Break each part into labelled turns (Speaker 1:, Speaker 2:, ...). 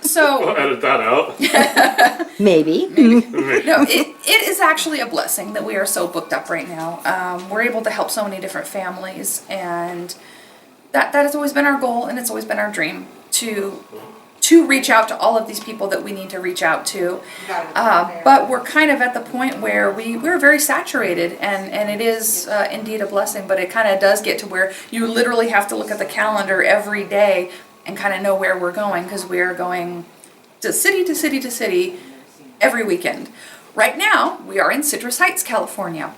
Speaker 1: So
Speaker 2: We'll edit that out.
Speaker 3: Maybe.
Speaker 1: no, it is actually a blessing that we are so booked up right now. We're able to help so many different families, and that has always been our goal, and it's always been our dream to reach out to all of these people that we need to reach out to. But we're kind of at the point where we're very saturated, and it is indeed a blessing, but it kind of does get to where you literally have to look at the calendar every day and kind of know where we're going, because we're going to city to city to city every weekend. Right now, we are in Citrus Heights, California.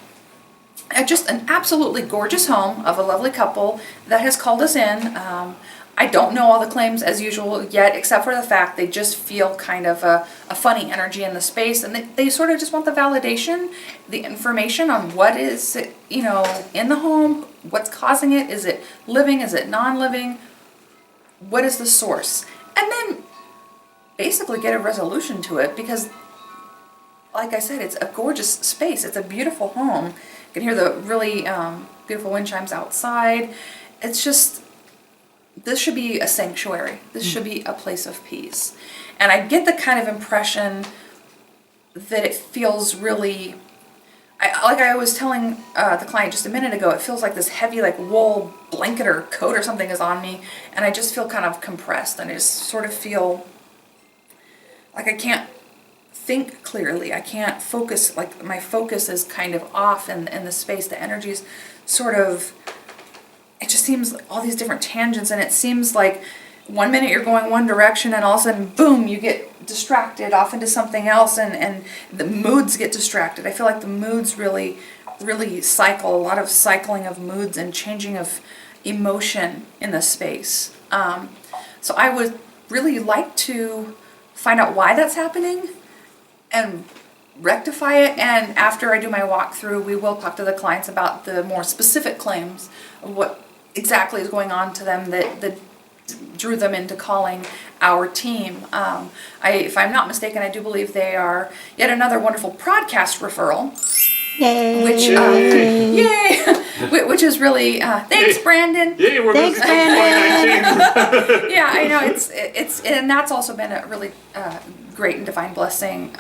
Speaker 1: Just an absolutely gorgeous home of a lovely couple that has called us in. I don't know all the claims as usual yet, except for the fact they just feel kind of a funny energy in the space, and they sort of just want the validation, the information on what is, in the home, what's causing it. Is it living? Is it non-living? What is the source? And then basically get a resolution to it, because like I said, it's a gorgeous space. It's a beautiful home. You can hear the really beautiful wind chimes outside. It's just, this should be a sanctuary. This should be a place of peace. And I get the kind of impression that it feels really, like I was telling the client just a minute ago, it feels like this heavy like wool blanket or coat or something is on me, and I just feel kind of compressed, and I just sort of feel like I can't think clearly. I can't focus, like my focus is kind of off in the space. The energy is sort of, it just seems like all these different tangents, and it seems like one minute you're going one direction and all of a sudden, boom, you get distracted off into something else, and the moods get distracted. I feel like the moods really cycle, a lot of cycling of moods and changing of emotion in the space. So I would really like to find out why that's happening and rectify it, and after I do my walkthrough, we will talk to the clients about the more specific claims of what exactly is going on to them that drew them into calling our team. If I'm not mistaken, I do believe they are yet another wonderful podcast referral.
Speaker 3: Yay!
Speaker 1: Which is really thanks, Brandon.
Speaker 2: Yay, we're
Speaker 3: Thanks,
Speaker 2: busy since
Speaker 3: Brandon.
Speaker 2: 2019.
Speaker 1: Yeah, I know it's and that's also been a really great and divine blessing.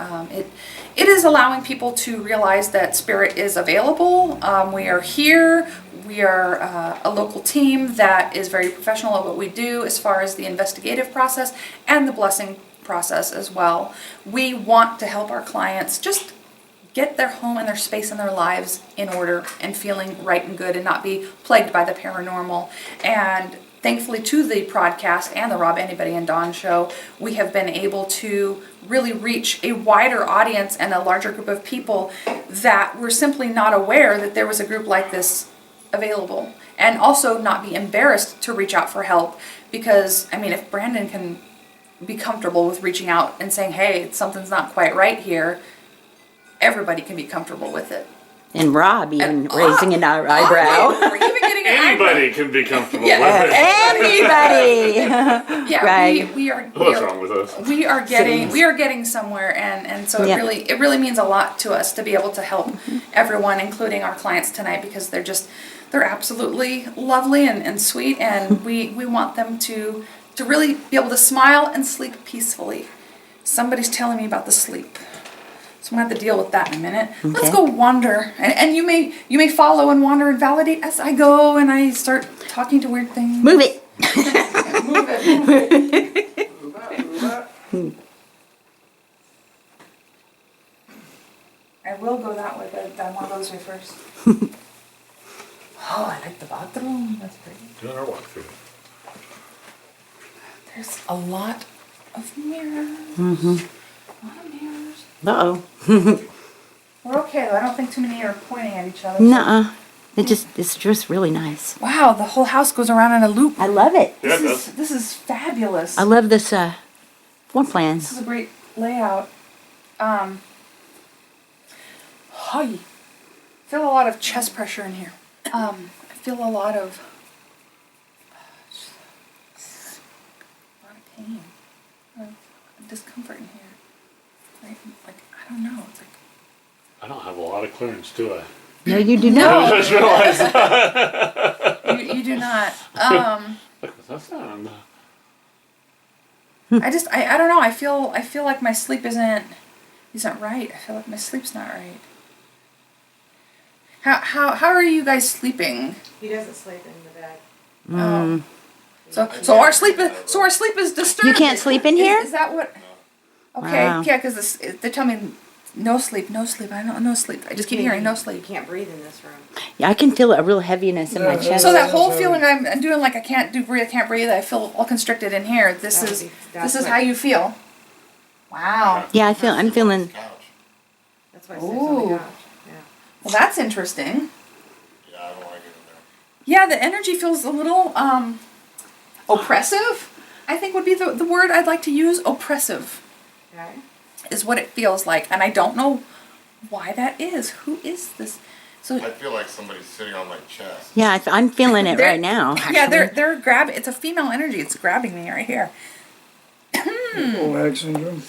Speaker 1: It is allowing people to realize that spirit is available. We are here. We are a local team that is very professional at what we do as far as the investigative process and the blessing process as well. We want to help our clients just get their home and their space and their lives in order and feeling right and good and not be plagued by the paranormal. And thankfully to the podcast and the Rob, Anybody, and Dawn show, we have been able to really reach a wider audience and a larger group of people that were simply not aware that there was a group like this available, and also not be embarrassed to reach out for help, because I mean, if Brandon can be comfortable with reaching out and saying, hey, something's not quite right here, everybody can be comfortable with it.
Speaker 3: And Rob even raising an eyebrow.
Speaker 1: Or even getting an
Speaker 2: Anybody can be comfortable
Speaker 1: Yeah.
Speaker 2: with it.
Speaker 3: Anybody.
Speaker 1: Yeah,
Speaker 3: Right.
Speaker 1: we are.
Speaker 2: What's wrong with us?
Speaker 1: We are getting somewhere, and so
Speaker 3: Yeah.
Speaker 1: it really means a lot to us to be able to help everyone, including our clients tonight, because they're absolutely lovely and sweet, and we want them to really be able to smile and sleep peacefully. Somebody's telling me about the sleep, so I'm gonna have to deal with that in a minute.
Speaker 3: Okay.
Speaker 1: Let's go wander, and you may follow and wander and validate as I go, and I start talking to weird things.
Speaker 3: Move it.
Speaker 1: Move it. I will go that way, but I want to go this way first. Oh, I like the bathroom. That's pretty.
Speaker 2: Doing our walkthrough.
Speaker 1: There's a lot of mirrors. A lot of mirrors.
Speaker 3: Uh-oh.
Speaker 1: We're okay though. I don't think too many are pointing at each other.
Speaker 3: Nuh-uh. It's just really nice.
Speaker 1: Wow, the whole house goes around in a loop.
Speaker 3: I love it.
Speaker 2: Yeah, it does.
Speaker 1: This is fabulous.
Speaker 3: I love this floor plan.
Speaker 1: This is a great layout. Hi. Feel a lot of chest pressure in here. I feel a lot of pain, a lot of discomfort in here. Right? Like, I don't know. It's like,
Speaker 2: I don't have a lot of clearance, do I?
Speaker 3: No, you do
Speaker 2: I
Speaker 3: not.
Speaker 2: just realized that.
Speaker 1: you do not.
Speaker 2: Look, what's that sound?
Speaker 1: Um,
Speaker 2: I don't know. I don't have a lot of clearance, do I? No, you do not. I just realized that.
Speaker 1: You do not.
Speaker 2: Look, what's that sound?
Speaker 1: I don't know. I feel like my sleep isn't right. I feel like my sleep's not right. How are you guys sleeping?
Speaker 4: He doesn't sleep in the bed.
Speaker 1: Oh. So our sleep is disturbed.
Speaker 3: You can't sleep in here?
Speaker 1: Is that what? Okay,
Speaker 3: Wow.
Speaker 1: yeah, because they tell me no sleep. I don't no sleep. I just keep hearing no
Speaker 4: You
Speaker 1: sleep.
Speaker 4: can't breathe in this room.
Speaker 3: Yeah, I can feel a real heaviness in my chest.
Speaker 1: So that whole feeling I'm doing like I can't breathe, I can't breathe. I feel all constricted in here. This is how you feel. Wow.
Speaker 3: Yeah, I'm feeling.
Speaker 4: That's why I sleep on
Speaker 1: Ooh.
Speaker 4: the couch. Yeah.
Speaker 1: Well, that's interesting.
Speaker 5: Yeah, I don't like it in there.
Speaker 1: Yeah, the energy feels a little oppressive. I think would be the word I'd like to use. Oppressive
Speaker 4: Okay.
Speaker 1: is what it feels like, and I don't know why that is. Who is this? So
Speaker 5: I feel like somebody's sitting on my chest.
Speaker 3: Yeah, I'm feeling it
Speaker 1: They're-
Speaker 3: right now.
Speaker 1: yeah,
Speaker 3: actually.
Speaker 1: they're grabbing. It's a female energy. It's grabbing me right here.
Speaker 6: Lag syndrome.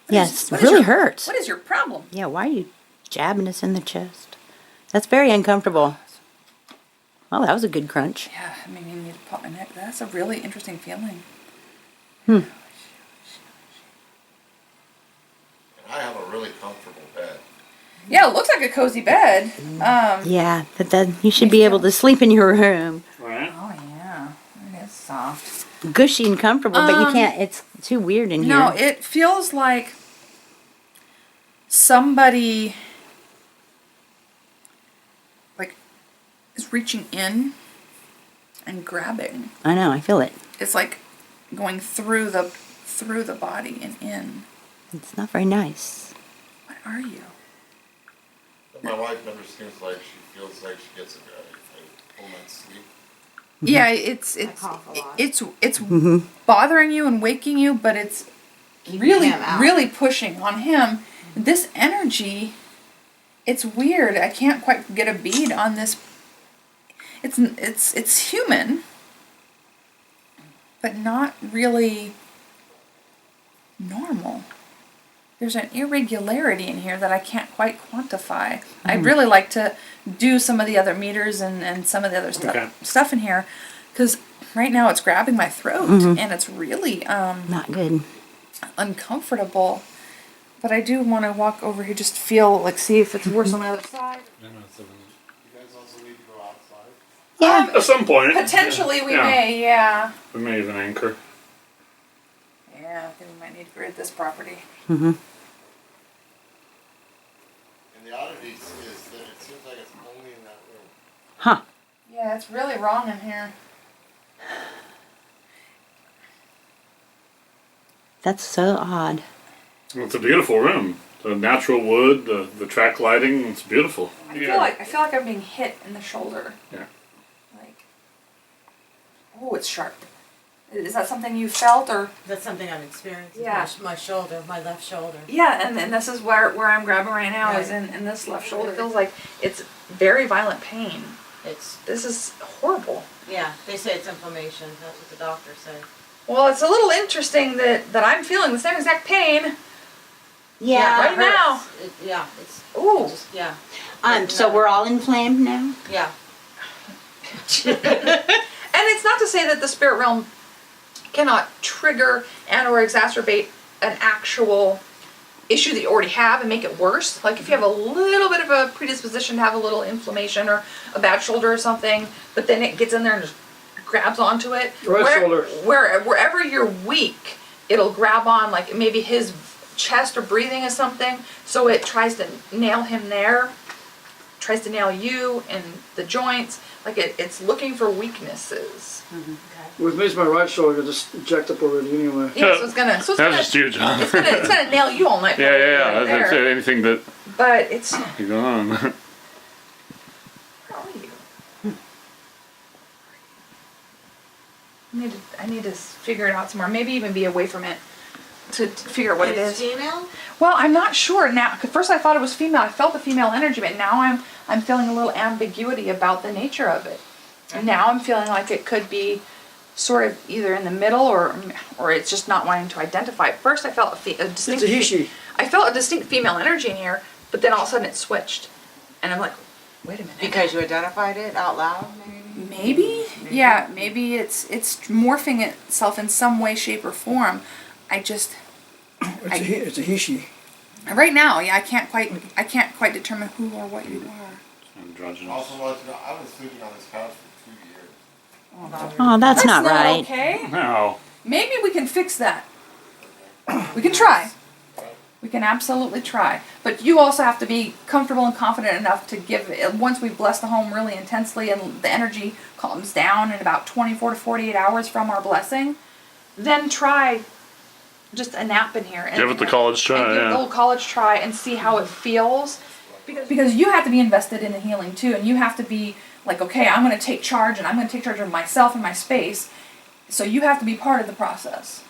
Speaker 3: Yes,
Speaker 1: What
Speaker 3: it
Speaker 1: is
Speaker 3: really
Speaker 1: your-
Speaker 3: hurts.
Speaker 1: What is your problem?
Speaker 3: Yeah, why are you jabbing us in the chest? That's very uncomfortable. Well, that was a good crunch.
Speaker 1: Yeah, I mean, you need to pop my neck. That's a really interesting feeling.
Speaker 5: And I have a really comfortable bed.
Speaker 1: Yeah, it looks like a cozy bed.
Speaker 3: Yeah, that you should be able to sleep in your room,
Speaker 2: Right?
Speaker 1: Oh yeah, it is soft.
Speaker 3: gushy and comfortable, but you can't. It's too weird in here.
Speaker 1: No, it feels like somebody is reaching in and grabbing.
Speaker 3: I know. I feel it.
Speaker 1: It's like going through the body and in.
Speaker 3: It's not very nice.
Speaker 1: What are you?
Speaker 5: But my wife never seems like she feels like she gets a full night's sleep.
Speaker 1: Yeah, it's
Speaker 4: cough a lot.
Speaker 1: it's bothering you and waking you, but it's really
Speaker 4: him out.
Speaker 1: really pushing on him. This energy, it's weird. I can't quite get a bead on this. It's human, but not really normal. There's an irregularity in here that I can't quite quantify. I'd really like to do some of the other meters and some of the other
Speaker 2: Okay.
Speaker 1: stuff in here, because right now it's grabbing my throat and it's really
Speaker 3: Not good.
Speaker 1: uncomfortable. But I do want to walk over here, just feel see if it's worse on the other side.
Speaker 5: You guys also need to go outside?
Speaker 3: Yeah.
Speaker 2: At some point.
Speaker 1: Potentially we
Speaker 2: Yeah.
Speaker 1: may, yeah.
Speaker 2: We may even anchor.
Speaker 1: Yeah, I think we might need to grid this property.
Speaker 3: Mm-hmm.
Speaker 5: And the oddity is that it seems like it's only in that room.
Speaker 3: Huh.
Speaker 1: Yeah, it's really wrong in here.
Speaker 3: That's so odd.
Speaker 2: Well, it's a beautiful room. The natural wood, the track lighting, it's beautiful.
Speaker 1: I feel like I'm being hit in the shoulder.
Speaker 2: Yeah.
Speaker 1: Like, oh, it's sharp. Is that something you felt or?
Speaker 4: That's something I'm experiencing.
Speaker 1: Yeah.
Speaker 4: My shoulder, my left shoulder.
Speaker 1: Yeah, and this is where I'm grabbing right now is in this left shoulder. It feels like it's very violent pain. This is horrible.
Speaker 4: Yeah, they say it's inflammation. That's what the doctor said.
Speaker 1: Well, it's a little interesting that I'm feeling the same exact pain.
Speaker 3: Yeah.
Speaker 1: right
Speaker 4: it
Speaker 1: now.
Speaker 4: hurts. Yeah, it's.
Speaker 1: Ooh.
Speaker 4: It just, yeah.
Speaker 3: So we're all inflamed now.
Speaker 4: Yeah.
Speaker 1: And it's not to say that the spirit realm cannot trigger and or exacerbate an actual issue that you already have and make it worse. Like if you have a little bit of a predisposition to have a little inflammation or a bad shoulder or something, but then it gets in there and just grabs onto it.
Speaker 6: Right shoulder.
Speaker 1: Wherever you're weak, it'll grab on, like maybe his chest or breathing is something, so it tries to nail him there, tries to nail you and the joints. Like it's looking for weaknesses.
Speaker 6: With me, it's my right shoulder, just jacked up already anyway.
Speaker 1: Yeah, so it's gonna.
Speaker 2: That's just you, John.
Speaker 1: It's gonna nail you all night.
Speaker 2: Yeah.
Speaker 1: right
Speaker 2: That's
Speaker 1: there.
Speaker 2: anything that
Speaker 1: But it's.
Speaker 2: you go on.
Speaker 1: Where are you? I need to figure it out some more. Maybe even be away from it to figure out what it
Speaker 4: It's
Speaker 1: is.
Speaker 4: female?
Speaker 1: Well, I'm not sure now. 'Cause first I thought it was female. I felt the female energy, but now I'm feeling a little ambiguity about the nature of it. And now I'm feeling like it could be sort of either in the middle or it's just not wanting to identify. At first I felt a distinct.
Speaker 6: It's a he-she.
Speaker 1: I felt a distinct female energy in here, but then all of a sudden it switched, and I'm like, wait a minute.
Speaker 4: Because you identified it out loud, maybe?
Speaker 1: Maybe, yeah, maybe it's morphing itself in some way, shape, or form. I just
Speaker 6: It's a he, she.
Speaker 1: right now, yeah, I can't quite determine who or what you are.
Speaker 2: Androgynous.
Speaker 5: Also, want to know, I was sleeping on this couch for 2 years.
Speaker 3: Oh, that's not right.
Speaker 1: Okay.
Speaker 2: No.
Speaker 1: Maybe we can fix that. We can try. We can absolutely try. But you also have to be comfortable and confident enough to give it, once we bless the home really intensely and the energy calms down in about 24 to 48 hours from our blessing, then try just a nap in here. And,
Speaker 2: Give it the college try,
Speaker 1: and give it
Speaker 2: yeah.
Speaker 1: the little college try and see how it feels. Because you have to be invested in the healing too, and you have to be like, okay, I'm going to take charge, and I'm going to take charge of myself and my space. So you have to be part of the process,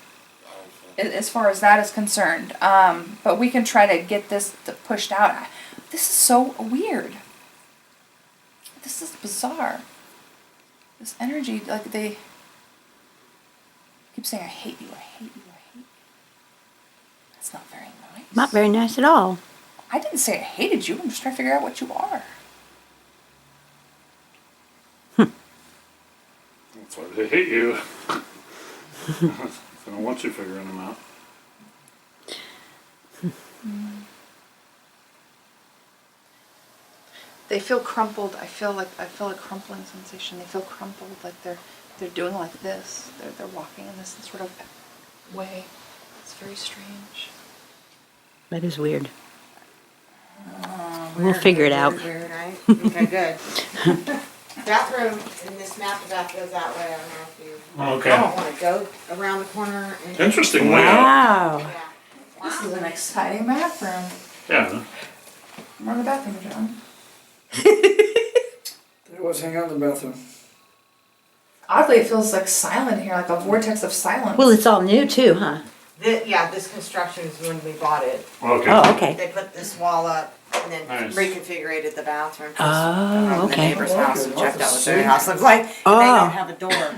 Speaker 1: as far as that is concerned. But we can try to get this pushed out. This is so weird. This is bizarre. This energy, like they keep saying, I hate you, I hate you, I hate you. That's not very nice.
Speaker 3: Not very nice at all.
Speaker 1: I didn't say I hated you. I'm just trying to figure out what you are.
Speaker 2: That's why they hate you. They don't want you figuring them out.
Speaker 1: They feel crumpled. I feel a crumpling sensation. They feel crumpled, like they're doing like this. They're walking in this sort of way. It's very strange.
Speaker 3: That is weird. We'll figure it out.
Speaker 4: Weird, right? Okay, good. Bathroom, in this map, the bath goes that way. I don't know if you
Speaker 2: Okay.
Speaker 4: want to go around the corner. And
Speaker 2: Interesting layout.
Speaker 3: Wow.
Speaker 4: Yeah.
Speaker 1: This is an exciting bathroom.
Speaker 2: Yeah.
Speaker 1: We're in the bathroom, John.
Speaker 6: They always hang out in the bathroom.
Speaker 1: Oddly, it feels like silent here, like a vortex of silence.
Speaker 3: Well, it's all new too, huh?
Speaker 4: This construction is when we bought it.
Speaker 2: Okay.
Speaker 3: Oh, okay.
Speaker 4: They put this wall up and then
Speaker 2: Nice.
Speaker 4: reconfigured the bathroom.
Speaker 3: Oh,
Speaker 4: The
Speaker 3: okay.
Speaker 4: neighbor's house and checked out what their
Speaker 6: See?
Speaker 4: house looks like. And
Speaker 3: Oh.
Speaker 4: they don't have a door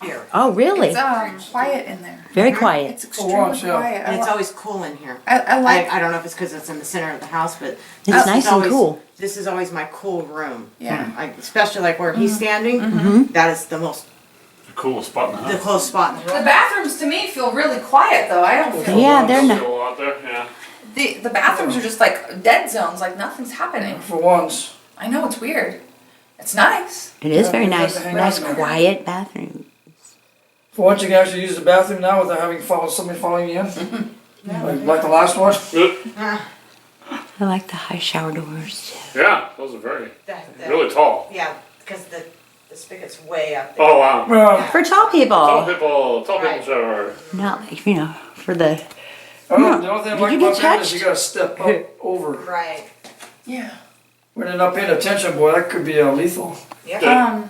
Speaker 4: here.
Speaker 3: Oh, really?
Speaker 1: It's quiet in there.
Speaker 3: Very quiet.
Speaker 1: It's extremely
Speaker 6: once, yeah.
Speaker 1: quiet.
Speaker 4: And it's always cool in here.
Speaker 1: I like.
Speaker 4: I don't know if it's because it's in the center of the house, but
Speaker 3: It's
Speaker 4: this
Speaker 3: nice
Speaker 4: is
Speaker 3: and
Speaker 4: always-
Speaker 3: cool.
Speaker 4: This is always my cool room.
Speaker 1: Yeah.
Speaker 4: Especially like where he's standing. That is the most
Speaker 2: The coolest spot in the
Speaker 4: the
Speaker 2: house.
Speaker 4: close spot in the
Speaker 1: The
Speaker 4: room.
Speaker 1: bathrooms to me feel really quiet though. I don't feel
Speaker 3: Yeah, they're not.
Speaker 2: Still out there, yeah.
Speaker 1: the bathrooms are just like dead zones, like nothing's happening.
Speaker 6: For once.
Speaker 1: I know it's weird. It's nice.
Speaker 3: It is
Speaker 6: Yeah,
Speaker 3: very
Speaker 6: you have
Speaker 3: nice.
Speaker 6: to hang
Speaker 3: Nice,
Speaker 6: out in there.
Speaker 3: quiet bathroom.
Speaker 6: For once, you can actually use the bathroom now without having somebody following you in. Like the last one.
Speaker 3: I like the high shower doors.
Speaker 2: Yeah, those are very,
Speaker 4: The-
Speaker 2: really tall.
Speaker 4: Yeah, because the spigot's way up there.
Speaker 2: Oh, wow.
Speaker 6: Well,
Speaker 3: For tall
Speaker 2: Tall
Speaker 3: people.
Speaker 2: people
Speaker 4: Right.
Speaker 2: shower.
Speaker 3: Not like, you know, for the.
Speaker 6: I don't know, the only thing I
Speaker 3: Did
Speaker 6: like
Speaker 3: you get
Speaker 6: about that is
Speaker 3: touched?
Speaker 6: you gotta step up over.
Speaker 4: Right.
Speaker 1: Yeah.
Speaker 6: When you're not paying attention, boy, that could be lethal.
Speaker 4: Yeah.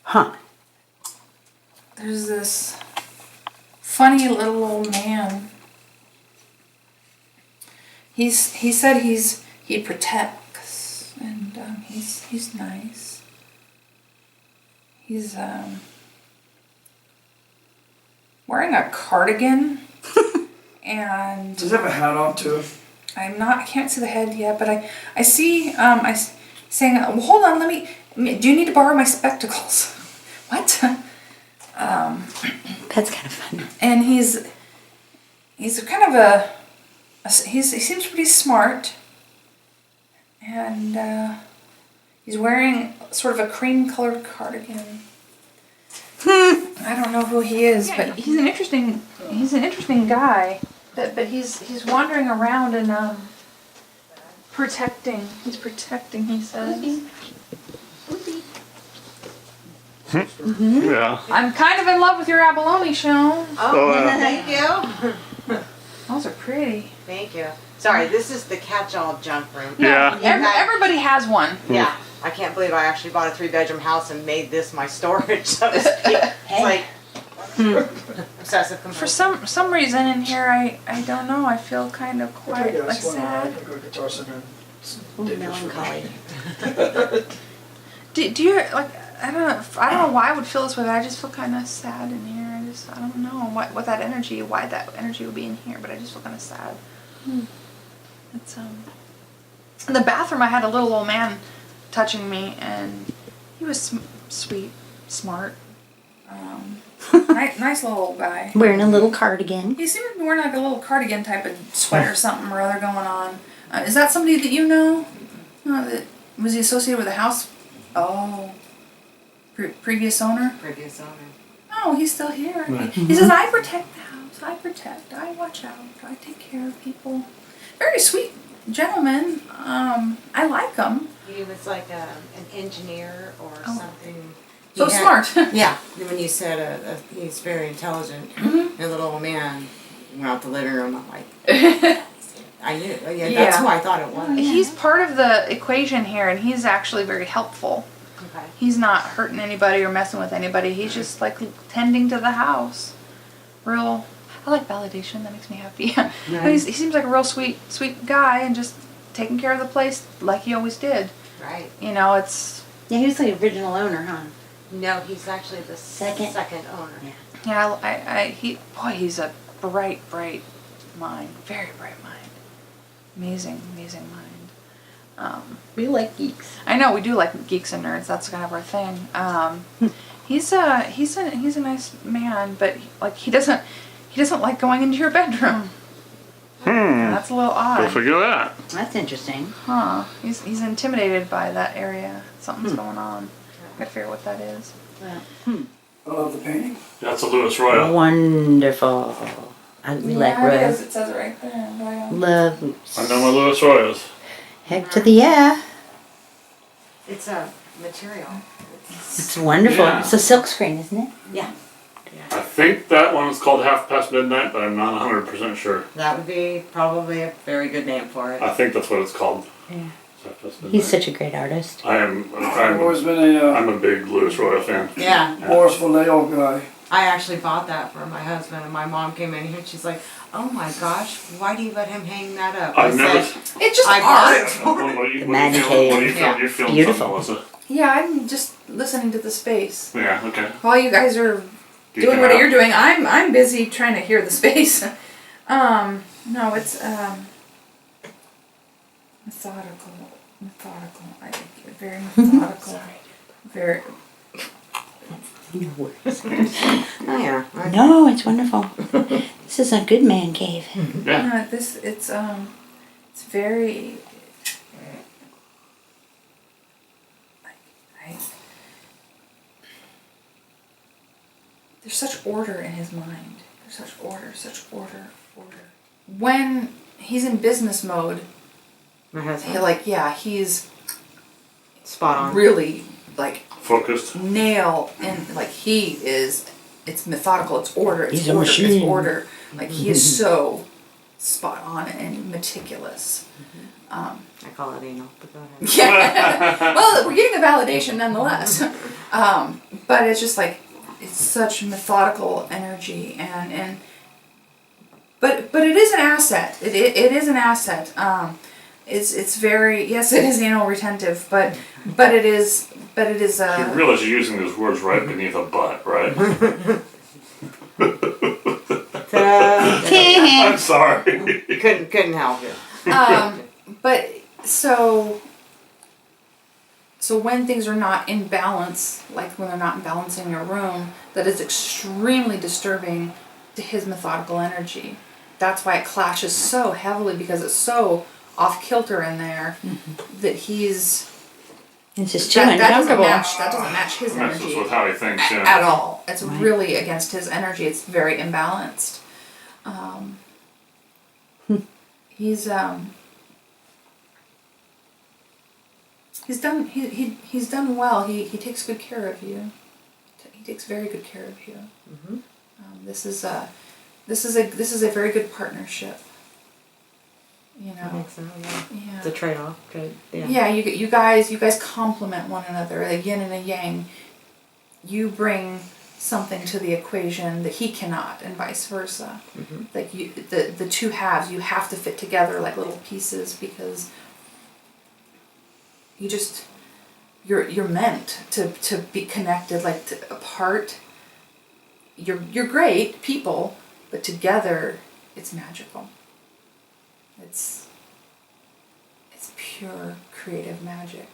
Speaker 3: Huh.
Speaker 1: There's this funny little old man. He said he protects, and he's nice. He's wearing a cardigan, and
Speaker 6: Does he have a hat on too?
Speaker 1: I can't see the head yet, but I see saying, well, hold on, do you need to borrow my spectacles? What?
Speaker 3: That's kind of fun.
Speaker 1: And he's kind of he seems pretty smart, and he's wearing sort of a cream-colored cardigan. I don't know who he is, but he's an interesting guy. But he's wandering around and protecting. He's protecting. He says.
Speaker 2: Yeah.
Speaker 1: I'm kind of in love with your abalone, Sean.
Speaker 4: Oh, thank you.
Speaker 1: Those are pretty.
Speaker 4: Thank you. Sorry, this is the catch-all junk room.
Speaker 2: Yeah.
Speaker 1: Everybody has one.
Speaker 4: Yeah. I can't believe I actually bought a 3-bedroom house and made this my storage, so to speak. It's like obsessive
Speaker 1: For
Speaker 4: compulsive.
Speaker 1: some reason in here, I don't know. I feel kind of quiet, like sad.
Speaker 6: Go to Guitar Center.
Speaker 3: Melancholy.
Speaker 1: Do you like? I don't know why I would feel this way, but I just feel kind of sad in here. I don't know what that energy, why that energy would be in here, but I just feel kind of sad. It's in the bathroom. I had a little old man touching me, and he was sweet, smart, nice little guy.
Speaker 3: Wearing a little cardigan.
Speaker 1: He seemed to be wearing like a little cardigan type of sweater, something or other going on. Is that somebody that you know? Was he associated with the house? Oh, previous owner?
Speaker 4: Previous owner.
Speaker 1: Oh, he's still here. He says, I protect the house. I protect. I watch out. I take care of people. Very sweet gentleman. I like him.
Speaker 4: He was like an engineer or something.
Speaker 1: So
Speaker 4: He had-
Speaker 1: smart.
Speaker 4: Yeah, when you said he's very intelligent, a little old man went out the living room, I'm like, I knew. Yeah, that's who I thought it was.
Speaker 1: He's part of the equation here, and he's actually very helpful.
Speaker 4: Okay.
Speaker 1: He's not hurting anybody or messing with anybody. He's just like tending to the house. Real. I like validation. That makes me happy. But he seems like a real sweet guy, and just taking care of the place like he always did.
Speaker 4: Right.
Speaker 1: You know, it's.
Speaker 3: Yeah, he was the original owner, huh?
Speaker 4: No, he's actually the second owner.
Speaker 3: Yeah.
Speaker 1: He's a bright mind. Very bright mind. Amazing mind.
Speaker 3: We like geeks.
Speaker 1: I know we do like geeks and nerds. That's kind of our thing. He's a nice man, but like he doesn't like going into your bedroom. That's a little
Speaker 2: Go
Speaker 1: odd,
Speaker 2: figure that.
Speaker 3: That's interesting.
Speaker 1: huh? He's intimidated by that area. Something's going on. Gotta figure out what that is.
Speaker 6: I love the painting.
Speaker 2: That's a Louis Royal.
Speaker 3: Wonderful. We like
Speaker 1: it is.
Speaker 3: Rose.
Speaker 1: It says it right there.
Speaker 3: Love.
Speaker 2: I know my Louis Royals.
Speaker 3: Heck to the yeah.
Speaker 4: It's a material.
Speaker 3: It's wonderful.
Speaker 2: Yeah.
Speaker 3: It's a silk screen, isn't it?
Speaker 4: Yeah.
Speaker 2: I think that one is called Half Past Midnight, but I'm not 100% sure.
Speaker 4: That would be probably a very good name for it.
Speaker 2: I think that's what it's called.
Speaker 3: Yeah.
Speaker 2: Half Past Midnight.
Speaker 3: He's such a great artist.
Speaker 6: I've always been a
Speaker 2: I'm a big Louis Royal fan.
Speaker 4: Yeah.
Speaker 6: Boris Vallejo guy.
Speaker 4: I actually bought that for my husband, and my mom came in here and she's like, "Oh my gosh, why do you let him hang that up?"
Speaker 2: I've never.
Speaker 4: said,
Speaker 1: It's just
Speaker 4: I
Speaker 1: art.
Speaker 4: bought it.
Speaker 2: What are you
Speaker 3: Man
Speaker 2: feeling?
Speaker 3: cave.
Speaker 2: What are you feeling?
Speaker 4: Yeah.
Speaker 2: You're feeling
Speaker 3: Beautiful.
Speaker 2: something, Melissa.
Speaker 1: Yeah, I'm just listening to the space
Speaker 2: Yeah. Okay.
Speaker 1: while you guys are
Speaker 2: You
Speaker 1: doing
Speaker 2: can
Speaker 1: what
Speaker 2: have-
Speaker 1: you're doing. I'm busy trying to hear the space. No, it's methodical. I think very methodical. Very.
Speaker 4: Oh yeah.
Speaker 3: No, it's wonderful. This is a good man cave.
Speaker 2: Yeah.
Speaker 1: It's very. There's such order in his mind. There's such order. When he's in business mode,
Speaker 4: My husband.
Speaker 1: he's
Speaker 4: Spot on.
Speaker 1: really like
Speaker 2: Focused.
Speaker 1: nail and like he is. It's methodical. It's order. It's
Speaker 3: He's a
Speaker 1: order. It's
Speaker 3: machine.
Speaker 1: order. Like he is so spot on and meticulous.
Speaker 4: I call it anal, but go ahead.
Speaker 1: Yeah. Well, we're getting the validation nonetheless. But it's just like it's such methodical energy but it is an asset. It is an asset. It's very yes, it is anal retentive, but it is
Speaker 2: You realize you're using those words right beneath a butt, right? I'm sorry.
Speaker 4: Couldn't help you.
Speaker 1: But so when things are not in balance, like when they're not in balance in your room, that is extremely disturbing to his methodical energy. That's why it clashes so heavily because it's so off kilter in there that he's
Speaker 3: It's just too
Speaker 1: that doesn't
Speaker 3: uncomfortable.
Speaker 1: match his
Speaker 2: Messes
Speaker 1: energy
Speaker 2: with how he thinks,
Speaker 1: at
Speaker 2: yeah.
Speaker 1: all. It's really against his energy. It's very imbalanced. He's done well. He takes good care of you. He takes very good care of you. This is a very good partnership. You
Speaker 4: I
Speaker 1: know.
Speaker 4: think so, yeah.
Speaker 1: Yeah.
Speaker 4: It's a trade-off. Yeah.
Speaker 1: Yeah, you guys complement one another, a yin and a yang. You bring something to the equation that he cannot, and vice versa. Like the two halves, you have to fit together like little pieces because you're meant to be connected. Like apart, you're great people, but together it's magical. It's pure creative magic.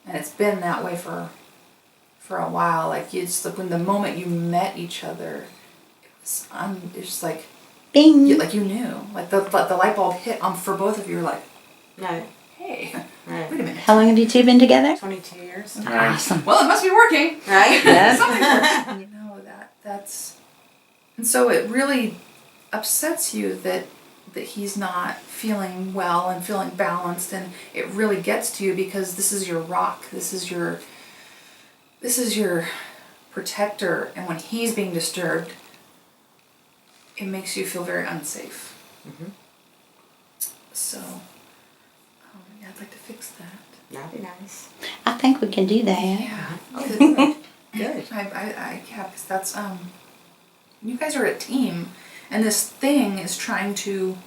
Speaker 1: And it's been that way for for a while. Like it's like when the moment you met each other, it's just like
Speaker 3: Bing.
Speaker 1: you knew, like the light bulb hit on for both of you. You're like,
Speaker 4: Right.
Speaker 1: hey,
Speaker 4: Right.
Speaker 1: wait a minute.
Speaker 3: How long have you two been together?
Speaker 4: 22 years.
Speaker 3: Awesome.
Speaker 1: Well, it must be working.
Speaker 4: Right?
Speaker 3: Yes.
Speaker 1: You know that's, and so it really upsets you that he's not feeling well and feeling balanced, and it really gets to you because this is your rock. This is your protector, and when he's being disturbed, it makes you feel very unsafe.
Speaker 4: Mhm.
Speaker 1: So, yeah, I'd like to fix that.
Speaker 4: That'd be nice.
Speaker 3: I think we can do that.
Speaker 1: Yeah.
Speaker 4: Good.
Speaker 1: Yeah, because that's you guys are a team, and this thing is trying to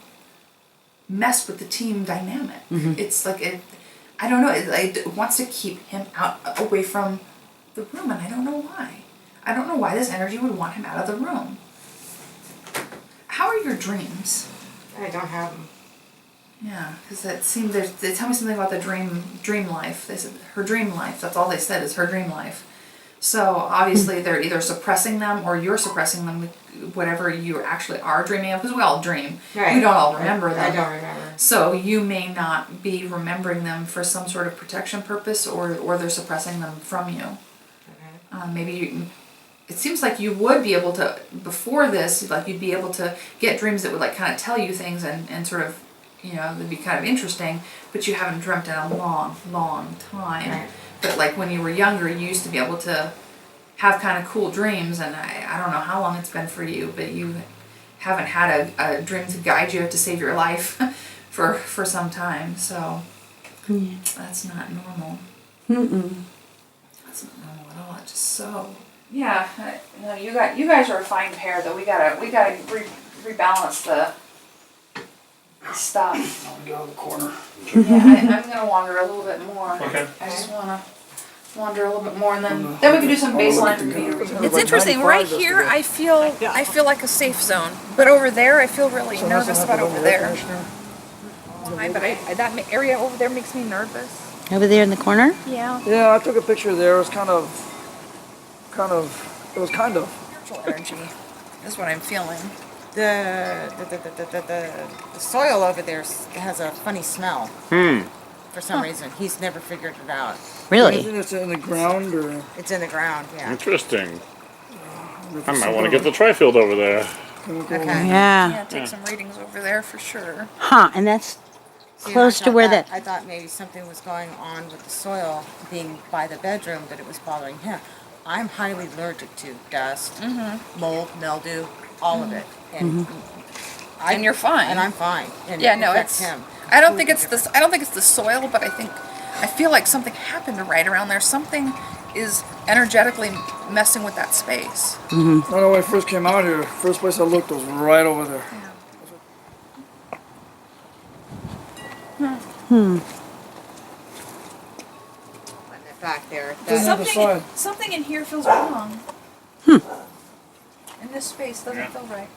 Speaker 1: mess with the team dynamic. It's like I don't know. It wants to keep him away from the room, and I don't know why. I don't know why this energy would want him out of the room. How are your dreams?
Speaker 4: I don't have them.
Speaker 1: Yeah, because it seemed they tell me something about the dream life. They said her dream life. That's all they said is her dream life. So obviously they're either suppressing them or you're suppressing them with whatever you actually are dreaming of, because we all dream.
Speaker 4: Right.
Speaker 1: We don't all remember them.
Speaker 4: I don't remember.
Speaker 1: So you may not be remembering them for some sort of protection purpose, or they're suppressing them from you.
Speaker 4: Okay.
Speaker 1: It seems like you would be able to, before this, like you'd be able to get dreams that would like kind of tell you things and sort of, they'd be kind of interesting, but you haven't dreamt in a long, long time.
Speaker 4: Right.
Speaker 1: But like when you were younger, you used to be able to have kind of cool dreams, and I don't know how long it's been for you, but you haven't had a dream to guide you to save your life for some time, so that's not normal. That's not normal at all. It's just so. Yeah, no, you guys are a fine pair though. We gotta rebalance the stuff.
Speaker 6: I'll get out of the corner.
Speaker 1: Yeah, I'm gonna wander a little bit more.
Speaker 2: Okay.
Speaker 1: I just wanna wander a little bit more, and then we can do some baseline review. It's
Speaker 6: like
Speaker 1: interesting.
Speaker 6: 95
Speaker 1: Right
Speaker 6: yesterday.
Speaker 1: here, I feel like a safe zone, but over there, I feel really nervous about over there. Why? But that area over there makes me nervous.
Speaker 3: Over there in the corner?
Speaker 1: Yeah.
Speaker 6: Yeah, I took a picture there. It was kind of.
Speaker 1: Spiritual energy is what I'm feeling.
Speaker 4: The soil over there has a funny smell. For some reason. He's never figured it out.
Speaker 3: Really?
Speaker 6: Isn't it in the ground or?
Speaker 4: It's in the ground, yeah.
Speaker 2: Interesting. I might want to get the tri-field over there.
Speaker 4: Okay.
Speaker 3: Yeah.
Speaker 1: Yeah, take some readings over there for sure.
Speaker 3: Huh, and that's
Speaker 4: See,
Speaker 3: close
Speaker 4: and I
Speaker 3: to
Speaker 4: thought
Speaker 3: where
Speaker 4: that.
Speaker 3: that.
Speaker 4: I thought maybe something was going on with the soil being by the bedroom, that it was bothering him. I'm highly allergic to dust, mold, mildew, all of it. And
Speaker 1: And you're fine.
Speaker 4: And I'm fine. And
Speaker 1: Yeah,
Speaker 4: it
Speaker 1: no,
Speaker 4: affects
Speaker 1: it's.
Speaker 4: him.
Speaker 1: I don't think it's this. I don't think it's the soil, but I feel like something happened right around there. Something is energetically messing with that space.
Speaker 6: I know when I first came out here, first place I looked was right over there.
Speaker 4: Back there.
Speaker 6: Doesn't have a sign.
Speaker 1: Something in here feels wrong. In this space doesn't feel right.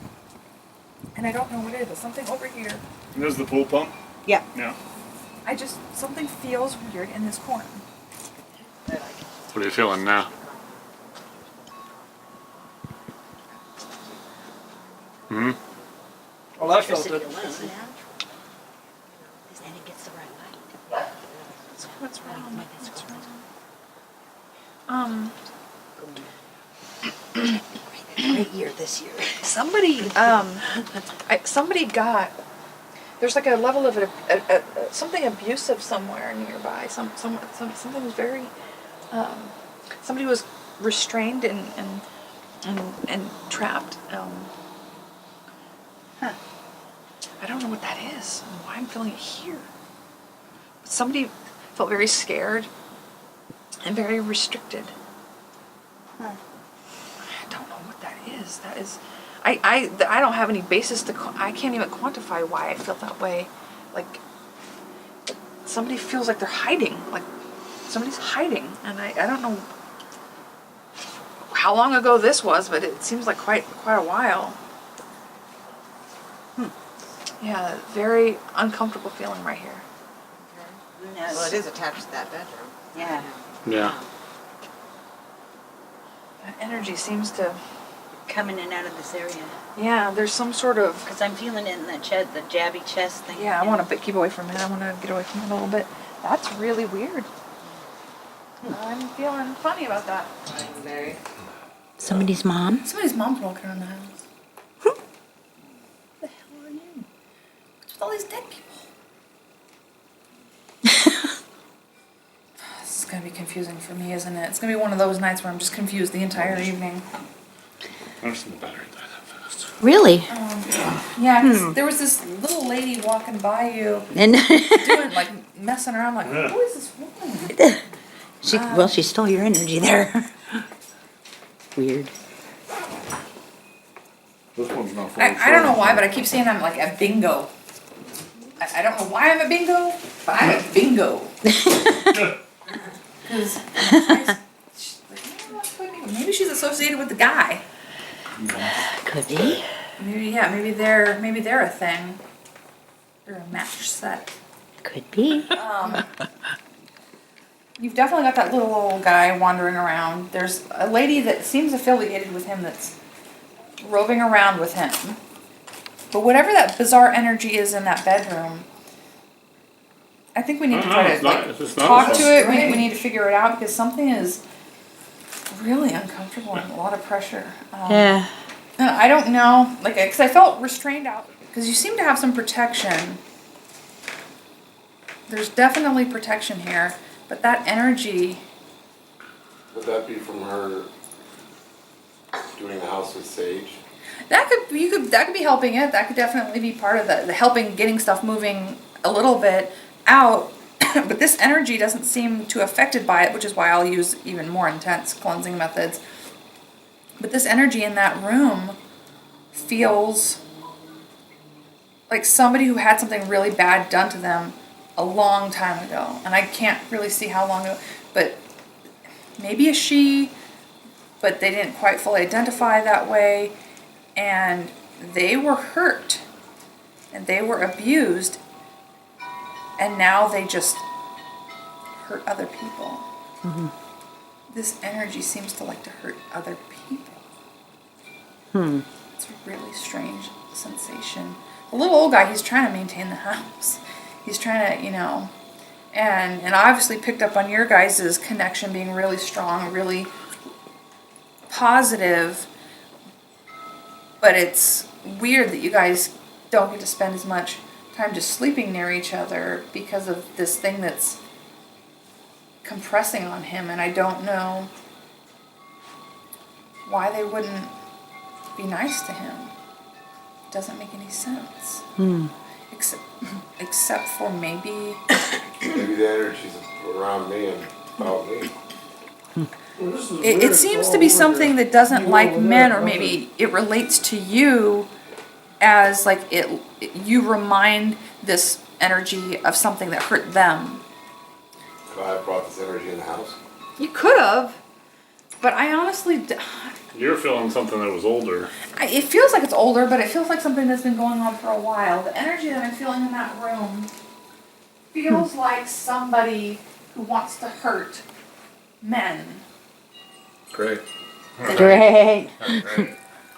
Speaker 1: And I don't know what it is, but something over here.
Speaker 2: And there's the pool pump.
Speaker 4: Yeah.
Speaker 2: Yeah.
Speaker 1: Something feels weird in this corner.
Speaker 2: What are you feeling now?
Speaker 6: Well, I felt it.
Speaker 1: What's wrong?
Speaker 3: Great year this year.
Speaker 1: Somebody got. There's like a level of something abusive somewhere nearby. Something was very. Somebody was restrained and trapped. I don't know what that is. And why I'm feeling it here. But somebody felt very scared and very restricted. I don't know what that is. That is, I don't have any basis to. I can't even quantify why I feel that way. Like somebody feels like they're hiding. Like somebody's hiding, and I don't know how long ago this was, but it seems like quite a while. Yeah, very uncomfortable feeling right here.
Speaker 4: Well, it is attached to that bedroom.
Speaker 3: Yeah.
Speaker 2: Yeah.
Speaker 1: That energy seems to.
Speaker 3: Coming in and out of this area.
Speaker 1: Yeah, there's some sort of.
Speaker 3: Because I'm feeling it in the chest, the jabby chest thing.
Speaker 1: Yeah, I want to keep away from it. I want to get away from it a little bit. That's really weird. I'm feeling funny about that.
Speaker 3: Somebody's mom?
Speaker 1: Somebody's mom's walking around the house. Who the hell are you? What's with all these dead people? This is gonna be confusing for me, isn't it? It's gonna be one of those nights where I'm just confused the entire evening.
Speaker 2: There's the battery died that fast.
Speaker 3: Really?
Speaker 1: Yeah, 'cause there was this little lady walking by you,
Speaker 3: And
Speaker 1: doing like messing around, like,
Speaker 2: Yeah.
Speaker 1: who is this woman?
Speaker 3: she stole your energy there. Weird.
Speaker 2: This one's not fully
Speaker 1: I don't know
Speaker 2: charged.
Speaker 1: why, but I keep saying I'm like at bingo. I don't know why I'm at bingo, but I'm at bingo. Because maybe she's associated with the guy.
Speaker 3: Could be.
Speaker 1: Maybe they're a thing. They're a match set.
Speaker 3: Could be.
Speaker 1: You've definitely got that little old guy wandering around. There's a lady that seems affiliated with him that's roving around with him. But whatever that bizarre energy is in that bedroom, I think we need to try
Speaker 2: it's
Speaker 1: to
Speaker 2: not-
Speaker 1: like,
Speaker 2: it's not
Speaker 1: talk
Speaker 2: as
Speaker 1: to it.
Speaker 2: strange.
Speaker 1: We need to figure it out because something is really uncomfortable and a lot of pressure.
Speaker 3: Yeah.
Speaker 1: And I don't know, like, because I felt restrained out. Because you seem to have some protection. There's definitely protection here, but that energy.
Speaker 5: Would that be from her doing the house with sage?
Speaker 1: That could be helping it. That could definitely be part of the helping getting stuff moving a little bit out. But this energy doesn't seem too affected by it, which is why I'll use even more intense cleansing methods. But this energy in that room feels like somebody who had something really bad done to them a long time ago. And I can't really see how long ago, but maybe a she, but they didn't quite fully identify that way. And they were hurt and they were abused, and now they just hurt other people.
Speaker 3: Mm-hmm.
Speaker 1: This energy seems to like to hurt other people. It's a really strange sensation. The little old guy, he's trying to maintain the house. He's trying to, and obviously picked up on your guys' connection being really strong, really positive. But it's weird that you guys don't get to spend as much time just sleeping near each other because of this thing that's compressing on him. And I don't know why they wouldn't be nice to him. It doesn't make any sense. Except for maybe...
Speaker 5: Maybe the energy's around me and about me.
Speaker 6: Well, this is
Speaker 1: It
Speaker 6: weird.
Speaker 1: seems
Speaker 6: It's
Speaker 1: to be
Speaker 6: all
Speaker 1: something
Speaker 6: weird.
Speaker 1: that doesn't
Speaker 6: You
Speaker 1: like
Speaker 6: over
Speaker 1: men,
Speaker 6: there,
Speaker 1: or maybe it relates to you as like you remind this energy of something that hurt them.
Speaker 5: Could I have brought this energy in the house?
Speaker 1: You could have, but I honestly,
Speaker 2: You're feeling something that was older.
Speaker 1: it feels like it's older, but it feels like something that's been going on for a while. The energy that I'm feeling in that room feels like somebody who wants to hurt men.
Speaker 2: Great.
Speaker 3: Great.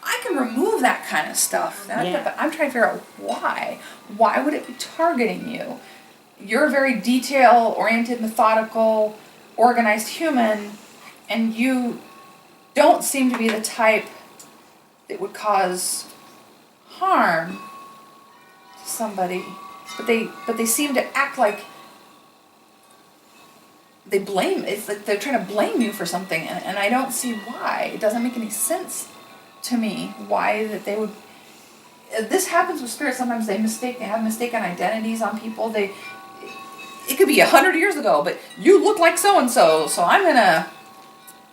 Speaker 1: I can remove that kind of stuff.
Speaker 3: Yeah.
Speaker 1: But I'm trying to figure out why. Why would it be targeting you? You're a very detail-oriented, methodical, organized human, and you don't seem to be the type that would cause harm to somebody. But they seem to act like they blame. It's like they're trying to blame you for something, and I don't see why. It doesn't make any sense to me why that they would. This happens with spirits. Sometimes they have mistaken identities on people. It could be 100 years ago, but you look like so and so, so I'm gonna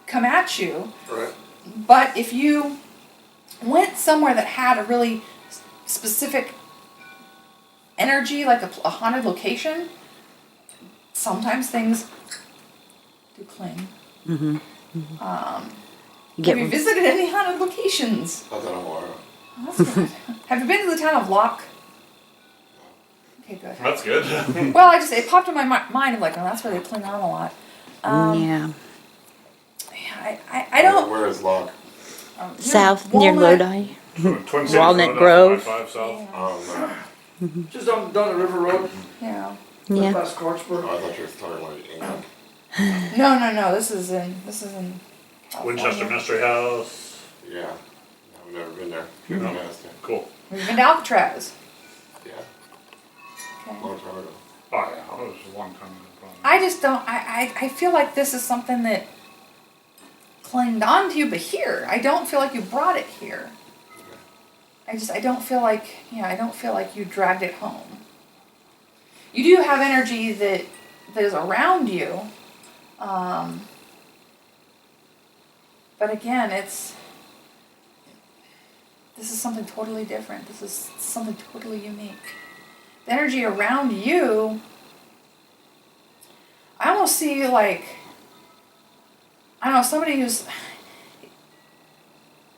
Speaker 1: come at you.
Speaker 5: Right.
Speaker 1: But if you went somewhere that had a really specific energy, like a haunted location, sometimes things do cling.
Speaker 3: Mm-hmm.
Speaker 1: Have you visited any haunted locations?
Speaker 5: Not that I'm aware of.
Speaker 1: Oh, that's good. Have you been to the town of Lockett? Okay, good.
Speaker 2: That's good.
Speaker 1: Well, it popped in my mind of like, oh, that's where they cling on a lot.
Speaker 3: Yeah.
Speaker 1: Yeah, I don't.
Speaker 5: Where is Lock?
Speaker 3: South near
Speaker 1: Walnut.
Speaker 3: Lodi.
Speaker 2: Twin Cities
Speaker 3: Walnut
Speaker 2: Road,
Speaker 3: Grove.
Speaker 2: 5 South.
Speaker 5: Oh, no.
Speaker 6: Just down the river road,
Speaker 1: Yeah.
Speaker 3: Yeah.
Speaker 6: past Clarksburg.
Speaker 5: Oh, I thought you were talking like England.
Speaker 1: No. This is in.
Speaker 2: Winchester
Speaker 1: California.
Speaker 2: Mystery House.
Speaker 5: Yeah. I've never been there.
Speaker 2: No.
Speaker 5: Yeah.
Speaker 2: Cool.
Speaker 1: We've been to Alcatraz.
Speaker 5: Yeah.
Speaker 1: Okay.
Speaker 5: Long time ago.
Speaker 2: Oh yeah, that was a long time ago. Probably.
Speaker 1: I just don't. I feel like this is something that clinged on to you, but here, I don't feel like you brought it here. I don't feel like, I don't feel like you dragged it home. You do have energy that is around you, but again, this is something totally different. This is something totally unique. The energy around you, I almost see like, I don't know, somebody who's,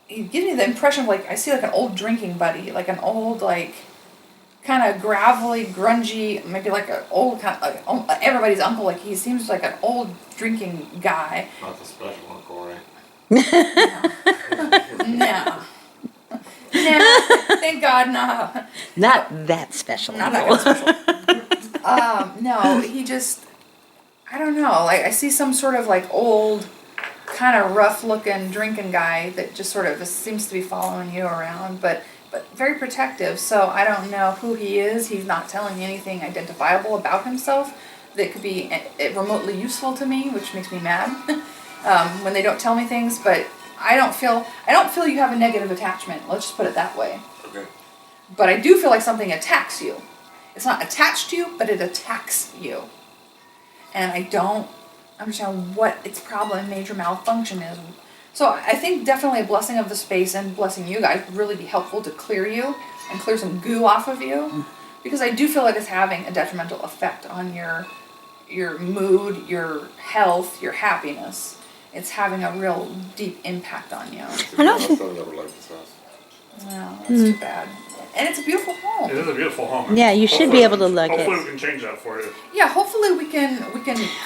Speaker 1: you give me the impression of like, I see like an old drinking buddy, like an old like, kind of gravelly, grungy, maybe like an old kind of, like everybody's uncle, like he seems like an old drinking guy.
Speaker 5: Not the special uncle, right?
Speaker 1: No. No, thank God, no.
Speaker 3: Not that special.
Speaker 1: Not that kind of special. No, he just, I don't know, like I see some sort of like old, kind of rough looking drinking guy that just sort of seems to be following you around, but very protective. So I don't know who he is. He's not telling me anything identifiable about himself that could be remotely useful to me, which makes me mad when they don't tell me things. But I don't feel you have a negative attachment. Let's just put it that way.
Speaker 5: Okay.
Speaker 1: But I do feel like something attacks you. It's not attached to you, but it attacks you. And I don't understand what its problem, major malfunction is. So I think definitely a blessing of the space and blessing you guys would really be helpful to clear you and clear some goo off of you. Because I do feel like it's having a detrimental effect on your mood, your health, your happiness. It's having a real deep impact on you.
Speaker 3: I don't
Speaker 5: I've never liked this house.
Speaker 1: Wow, that's too bad. And it's a beautiful home.
Speaker 2: It is a beautiful home.
Speaker 3: Yeah, you should be able to look at-
Speaker 2: Hopefully we can change that for you.
Speaker 1: Yeah, hopefully we can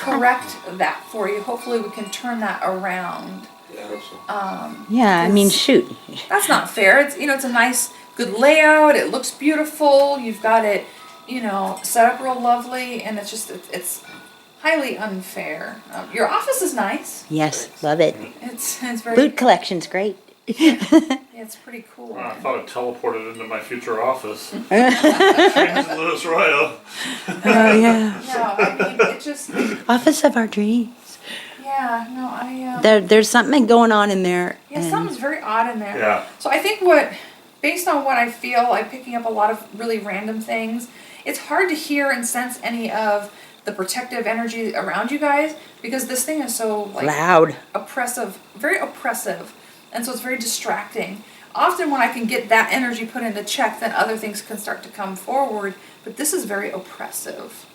Speaker 1: correct that for you. Hopefully we can turn that around.
Speaker 5: Yeah, I hope so.
Speaker 3: Yeah, I mean, shoot.
Speaker 1: That's not fair. It's it's a nice, good layout. It looks beautiful. You've got it, set up real lovely, and it's just it's highly unfair. Your office is nice.
Speaker 3: Yes, love it.
Speaker 1: It's very
Speaker 3: Boot collection's great.
Speaker 1: it's pretty cool.
Speaker 2: I thought it teleported into my future office. Changed to Louis Royal.
Speaker 3: Oh, yeah.
Speaker 1: No, I mean it just
Speaker 3: Office of our dreams. There's something going on in there.
Speaker 1: yeah,
Speaker 3: and-
Speaker 1: something's very odd in there.
Speaker 2: Yeah.
Speaker 1: So I think based on what I feel, I'm picking up a lot of really random things. It's hard to hear and sense any of the protective energy around you guys because this thing is so like
Speaker 3: loud.
Speaker 1: oppressive, very oppressive, and so it's very distracting. Often when I can get that energy put into check, then other things can start to come forward, but this is very oppressive.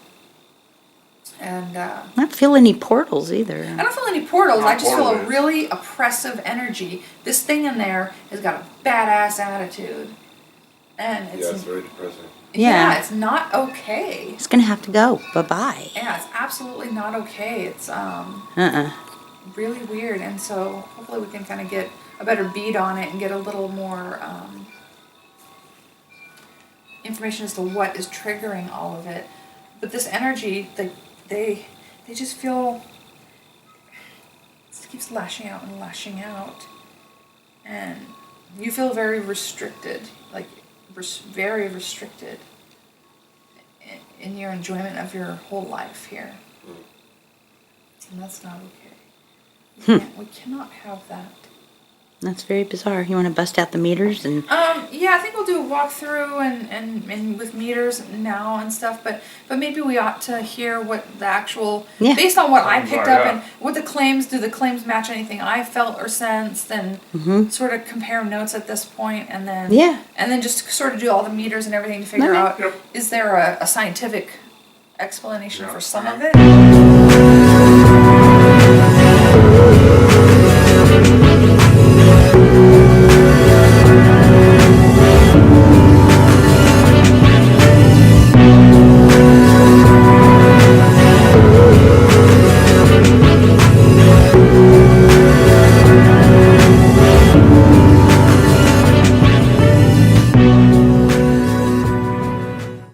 Speaker 1: And
Speaker 3: I don't feel any portals either.
Speaker 1: I don't feel any portals, I
Speaker 2: Not
Speaker 1: just feel a
Speaker 2: portals.
Speaker 1: really oppressive energy. This thing in there has got a badass attitude. And
Speaker 5: Yeah, it's very depressing.
Speaker 3: Yeah.
Speaker 1: it's not okay.
Speaker 3: It's gonna have to go. Bye-bye.
Speaker 1: Yeah, it's absolutely not okay. It's
Speaker 3: Uh-uh.
Speaker 1: really weird, and so hopefully we can kind of get a better bead on it and get a little more information as to what is triggering all of it. But this energy, they just feel it keeps lashing out and lashing out, and you feel very restricted, like very restricted in your enjoyment of your whole life here. And that's not okay. We cannot have that.
Speaker 3: That's very bizarre. You want to bust out the meters and...
Speaker 1: Yeah, I think we'll do a walkthrough and with meters now and stuff, but maybe we ought to hear what the actual,
Speaker 3: Yeah.
Speaker 1: based on what I picked up
Speaker 2: Yeah.
Speaker 1: and what the claims, do the claims match anything I felt or sensed, and sort of compare notes at this point, and then
Speaker 3: Yeah.
Speaker 1: and then just sort of do all the meters and everything to figure
Speaker 3: Okay.
Speaker 1: out,
Speaker 2: Yep.
Speaker 1: is there a scientific explanation
Speaker 2: Yeah.
Speaker 1: for some of it?